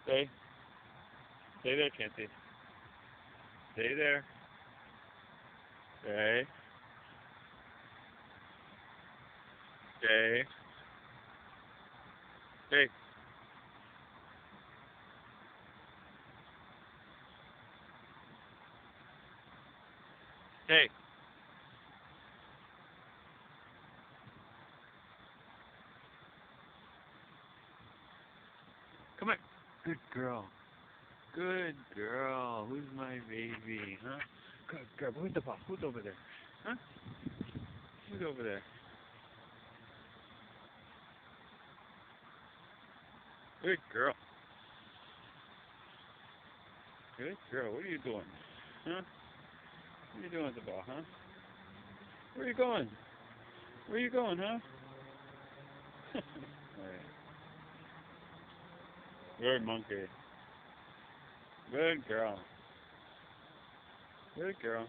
Stay. Stay there, Chancy. Stay there. Stay. Stay. Stay. Stay. Come here. Good girl. Good girl. Who's my baby, huh? Good girl. Who's the ball? Who's over there? Huh? Who's over there? Good girl. Good girl. What are you doing? Huh? What are you doing with the ball, huh? Where are you going? Where are you going, huh? Alright. Good monkey. Good girl. Good girl.